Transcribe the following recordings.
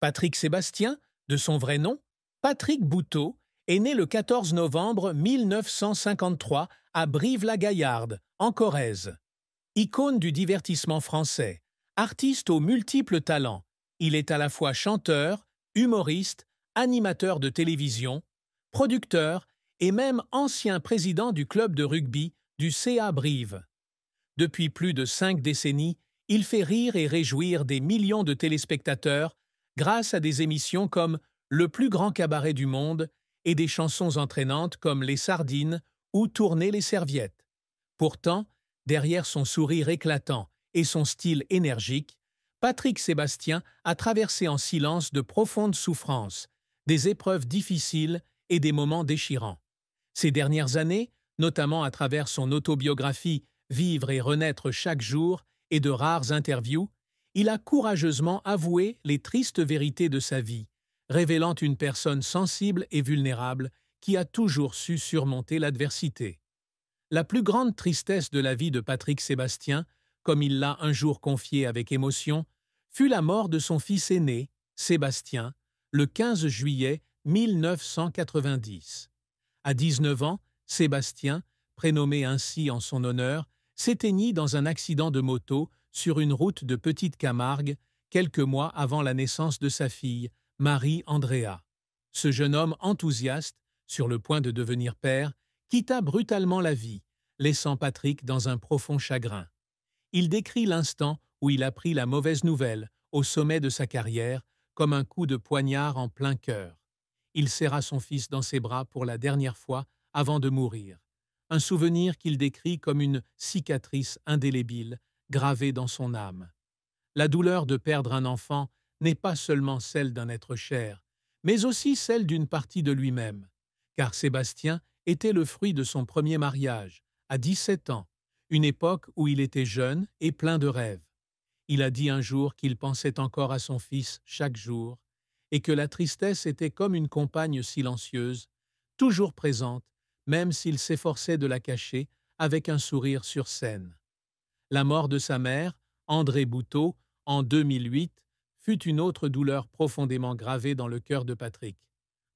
Patrick Sébastien, de son vrai nom, Patrick Bouteau, est né le 14 novembre 1953 à Brive-la-Gaillarde, en Corrèze. Icône du divertissement français, artiste aux multiples talents, il est à la fois chanteur, humoriste, animateur de télévision, producteur et même ancien président du club de rugby du CA Brive. Depuis plus de 5 décennies, il fait rire et réjouir des millions de téléspectateurs grâce à des émissions comme Le plus grand cabaret du monde et des chansons entraînantes comme Les Sardines ou Tourner les serviettes. Pourtant, derrière son sourire éclatant et son style énergique, Patrick Sébastien a traversé en silence de profondes souffrances, des épreuves difficiles et des moments déchirants. Ces dernières années, notamment à travers son autobiographie Vivre et renaître chaque jour et de rares interviews, il a courageusement avoué les tristes vérités de sa vie, révélant une personne sensible et vulnérable qui a toujours su surmonter l'adversité. La plus grande tristesse de la vie de Patrick Sébastien, comme il l'a un jour confié avec émotion, fut la mort de son fils aîné, Sébastien, le 15 juillet 1990. À 19 ans, Sébastien, prénommé ainsi en son honneur, s'éteignit dans un accident de moto sur une route de Petite Camargue quelques mois avant la naissance de sa fille, Marie-Andrea. Ce jeune homme enthousiaste, sur le point de devenir père, quitta brutalement la vie, laissant Patrick dans un profond chagrin. Il décrit l'instant où il apprit la mauvaise nouvelle, au sommet de sa carrière, comme un coup de poignard en plein cœur. Il serra son fils dans ses bras pour la dernière fois avant de mourir. Un souvenir qu'il décrit comme une cicatrice indélébile, gravée dans son âme. La douleur de perdre un enfant n'est pas seulement celle d'un être cher, mais aussi celle d'une partie de lui-même, car Sébastien était le fruit de son premier mariage, à 17 ans, une époque où il était jeune et plein de rêves. Il a dit un jour qu'il pensait encore à son fils chaque jour, et que la tristesse était comme une compagne silencieuse, toujours présente, même s'il s'efforçait de la cacher avec un sourire sur scène. La mort de sa mère, André Bouteau, en 2008, fut une autre douleur profondément gravée dans le cœur de Patrick.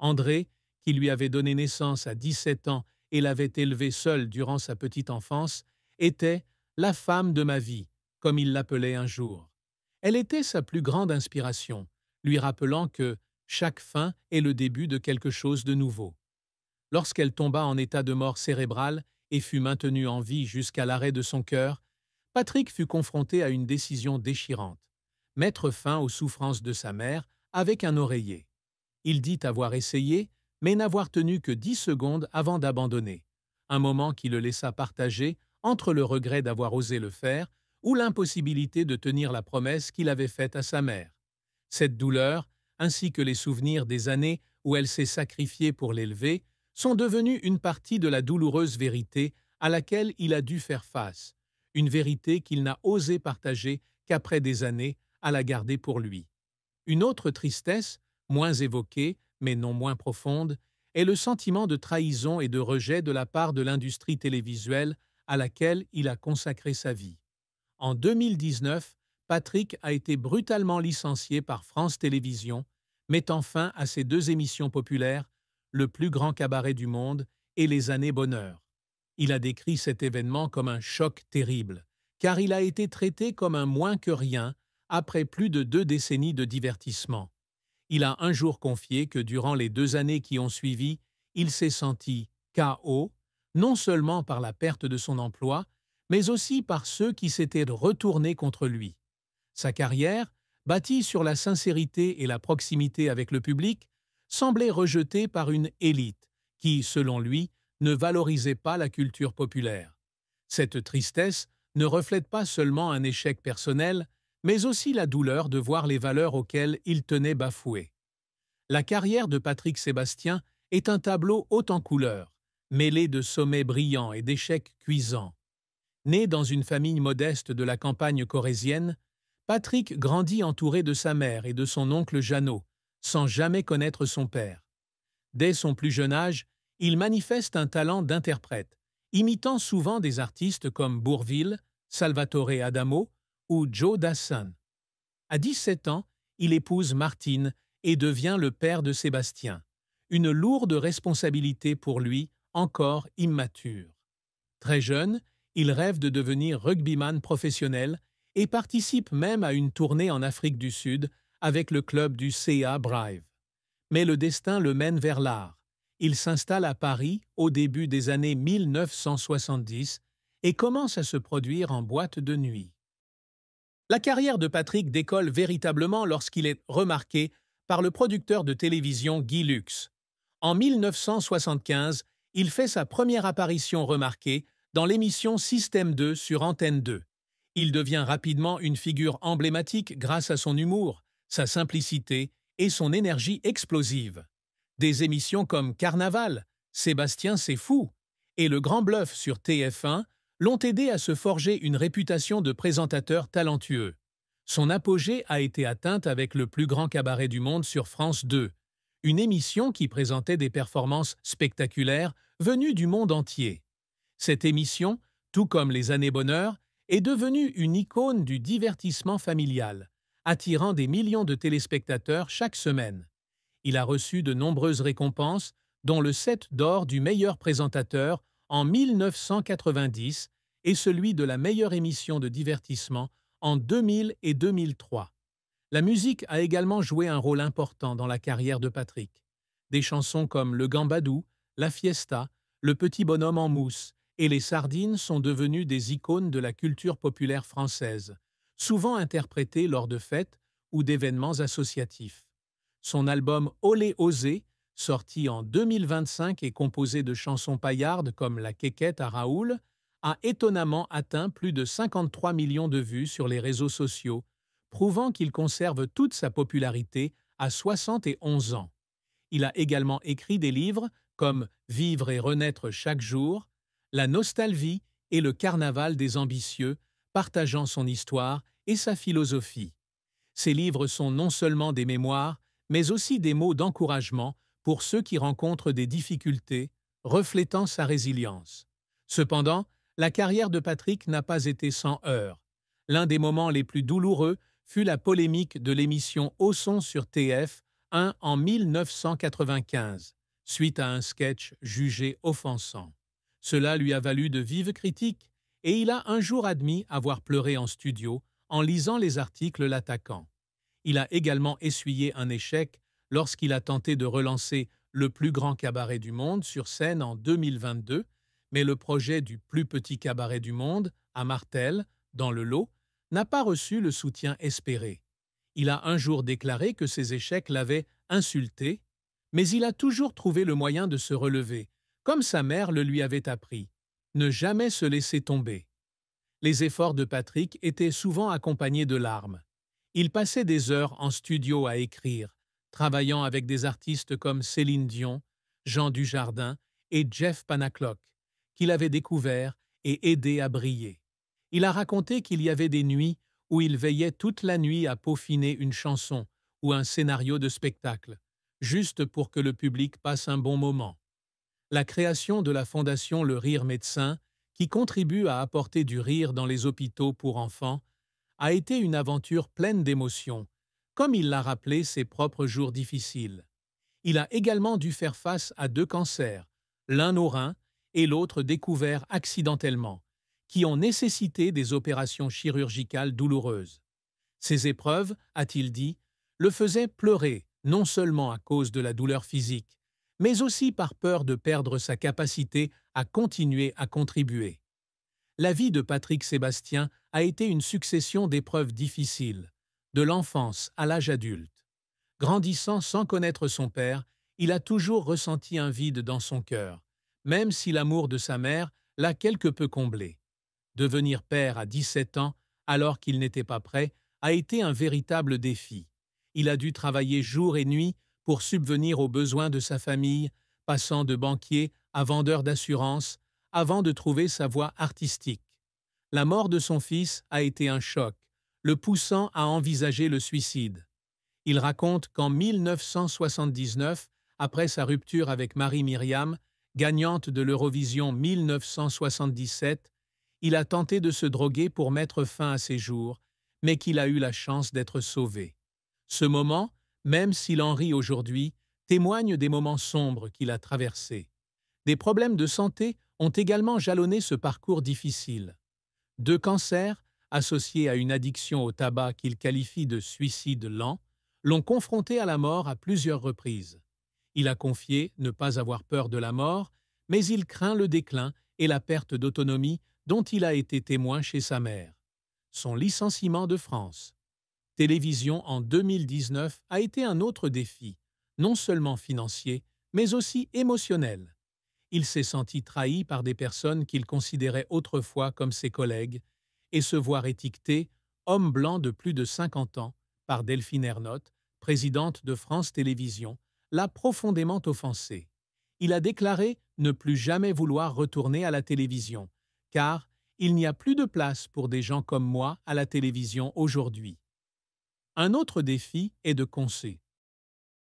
André, qui lui avait donné naissance à 17 ans et l'avait élevé seul durant sa petite enfance, était « la femme de ma vie », comme il l'appelait un jour. Elle était sa plus grande inspiration, lui rappelant que chaque fin est le début de quelque chose de nouveau. Lorsqu'elle tomba en état de mort cérébrale et fut maintenue en vie jusqu'à l'arrêt de son cœur, Patrick fut confronté à une décision déchirante: mettre fin aux souffrances de sa mère avec un oreiller. Il dit avoir essayé, mais n'avoir tenu que 10 secondes avant d'abandonner, un moment qui le laissa partager entre le regret d'avoir osé le faire ou l'impossibilité de tenir la promesse qu'il avait faite à sa mère. Cette douleur, ainsi que les souvenirs des années où elle s'est sacrifiée pour l'élever, sont devenus une partie de la douloureuse vérité à laquelle il a dû faire face, une vérité qu'il n'a osé partager qu'après des années à la garder pour lui. Une autre tristesse, moins évoquée, mais non moins profonde, est le sentiment de trahison et de rejet de la part de l'industrie télévisuelle à laquelle il a consacré sa vie. En 2019, Patrick a été brutalement licencié par France Télévisions, mettant fin à ses 2 émissions populaires, Le plus grand cabaret du monde et Les années bonheur. Il a décrit cet événement comme un choc terrible, car il a été traité comme un moins que rien après plus de 2 décennies de divertissement. Il a un jour confié que durant les 2 années qui ont suivi, il s'est senti KO, non seulement par la perte de son emploi, mais aussi par ceux qui s'étaient retournés contre lui. Sa carrière, bâtie sur la sincérité et la proximité avec le public, semblait rejetée par une élite qui, selon lui, ne valorisait pas la culture populaire. Cette tristesse ne reflète pas seulement un échec personnel, mais aussi la douleur de voir les valeurs auxquelles il tenait bafouées. La carrière de Patrick Sébastien est un tableau haut en couleurs, mêlé de sommets brillants et d'échecs cuisants. Né dans une famille modeste de la campagne corrézienne, Patrick grandit entouré de sa mère et de son oncle Jeannot, sans jamais connaître son père. Dès son plus jeune âge, il manifeste un talent d'interprète, imitant souvent des artistes comme Bourvil, Salvatore Adamo ou Joe Dassin. À 17 ans, il épouse Martine et devient le père de Sébastien. Une lourde responsabilité pour lui, encore immature. Très jeune, il rêve de devenir rugbyman professionnel et participe même à une tournée en Afrique du Sud avec le club du CA Brive. Mais le destin le mène vers l'art. Il s'installe à Paris au début des années 1970 et commence à se produire en boîte de nuit. La carrière de Patrick décolle véritablement lorsqu'il est remarqué par le producteur de télévision Guy Lux. En 1975, il fait sa première apparition remarquée dans l'émission Système 2 sur Antenne 2. Il devient rapidement une figure emblématique grâce à son humour, sa simplicité et son énergie explosive. Des émissions comme Carnaval, Sébastien c'est fou et Le Grand Bluff sur TF1 l'ont aidé à se forger une réputation de présentateur talentueux. Son apogée a été atteinte avec Le plus grand cabaret du monde sur France 2, une émission qui présentait des performances spectaculaires venues du monde entier. Cette émission, tout comme Les Années Bonheur, est devenue une icône du divertissement familial, attirant des millions de téléspectateurs chaque semaine. Il a reçu de nombreuses récompenses, dont le 7 d'or du meilleur présentateur en 1990 et celui de la meilleure émission de divertissement en 2000 et 2003. La musique a également joué un rôle important dans la carrière de Patrick. Des chansons comme Le Gambadou, La Fiesta, Le Petit Bonhomme en mousse et Les Sardines sont devenues des icônes de la culture populaire française, souvent interprétées lors de fêtes ou d'événements associatifs. Son album Olé Osé, sorti en 2025 et composé de chansons paillardes comme La Quéquette à Raoul, a étonnamment atteint plus de 53 millions de vues sur les réseaux sociaux, prouvant qu'il conserve toute sa popularité à 71 ans. Il a également écrit des livres comme Vivre et renaître chaque jour, La nostalgie et le carnaval des ambitieux, partageant son histoire et sa philosophie. Ces livres sont non seulement des mémoires, mais aussi des mots d'encouragement pour ceux qui rencontrent des difficultés, reflétant sa résilience. Cependant, la carrière de Patrick n'a pas été sans heurts. L'un des moments les plus douloureux fut la polémique de l'émission Au son sur TF1 en 1995, suite à un sketch jugé offensant. Cela lui a valu de vives critiques et il a un jour admis avoir pleuré en studio en lisant les articles l'attaquant. Il a également essuyé un échec lorsqu'il a tenté de relancer Le plus grand cabaret du monde sur scène en 2022, mais le projet du plus petit cabaret du monde, à Martel, dans le Lot, n'a pas reçu le soutien espéré. Il a un jour déclaré que ses échecs l'avaient insulté, mais il a toujours trouvé le moyen de se relever, comme sa mère le lui avait appris. Ne jamais se laisser tomber. Les efforts de Patrick étaient souvent accompagnés de larmes. Il passait des heures en studio à écrire, travaillant avec des artistes comme Céline Dion, Jean Dujardin et Jeff Panaclock, qu'il avait découverts et aidés à briller. Il a raconté qu'il y avait des nuits où il veillait toute la nuit à peaufiner une chanson ou un scénario de spectacle, juste pour que le public passe un bon moment. La création de la fondation Le Rire Médecin, qui contribue à apporter du rire dans les hôpitaux pour enfants, a été une aventure pleine d'émotions, comme il l'a rappelé ses propres jours difficiles. Il a également dû faire face à 2 cancers, l'un au rein et l'autre découvert accidentellement, qui ont nécessité des opérations chirurgicales douloureuses. Ces épreuves, a-t-il dit, le faisaient pleurer, non seulement à cause de la douleur physique, mais aussi par peur de perdre sa capacité à continuer à contribuer. La vie de Patrick Sébastien a été une succession d'épreuves difficiles, de l'enfance à l'âge adulte. Grandissant sans connaître son père, il a toujours ressenti un vide dans son cœur, même si l'amour de sa mère l'a quelque peu comblé. Devenir père à 17 ans, alors qu'il n'était pas prêt, a été un véritable défi. Il a dû travailler jour et nuit pour subvenir aux besoins de sa famille, passant de banquier à vendeur d'assurance, avant de trouver sa voie artistique. La mort de son fils a été un choc, le poussant à envisager le suicide. Il raconte qu'en 1979, après sa rupture avec Marie-Myriam, gagnante de l'Eurovision 1977, il a tenté de se droguer pour mettre fin à ses jours, mais qu'il a eu la chance d'être sauvé. Ce moment, même s'il en rit aujourd'hui, témoigne des moments sombres qu'il a traversés. Des problèmes de santé ont également jalonné ce parcours difficile. 2 cancers, associés à une addiction au tabac qu'il qualifie de suicide lent, l'ont confronté à la mort à plusieurs reprises. Il a confié ne pas avoir peur de la mort, mais il craint le déclin et la perte d'autonomie dont il a été témoin chez sa mère. Son licenciement de France. Télévision en 2019 a été un autre défi, non seulement financier, mais aussi émotionnel. Il s'est senti trahi par des personnes qu'il considérait autrefois comme ses collègues et se voir étiqueté homme blanc de plus de 50 ans par Delphine Ernotte, présidente de France Télévisions, l'a profondément offensé. Il a déclaré ne plus jamais vouloir retourner à la télévision, car il n'y a plus de place pour des gens comme moi à la télévision aujourd'hui. Un autre défi est de concer.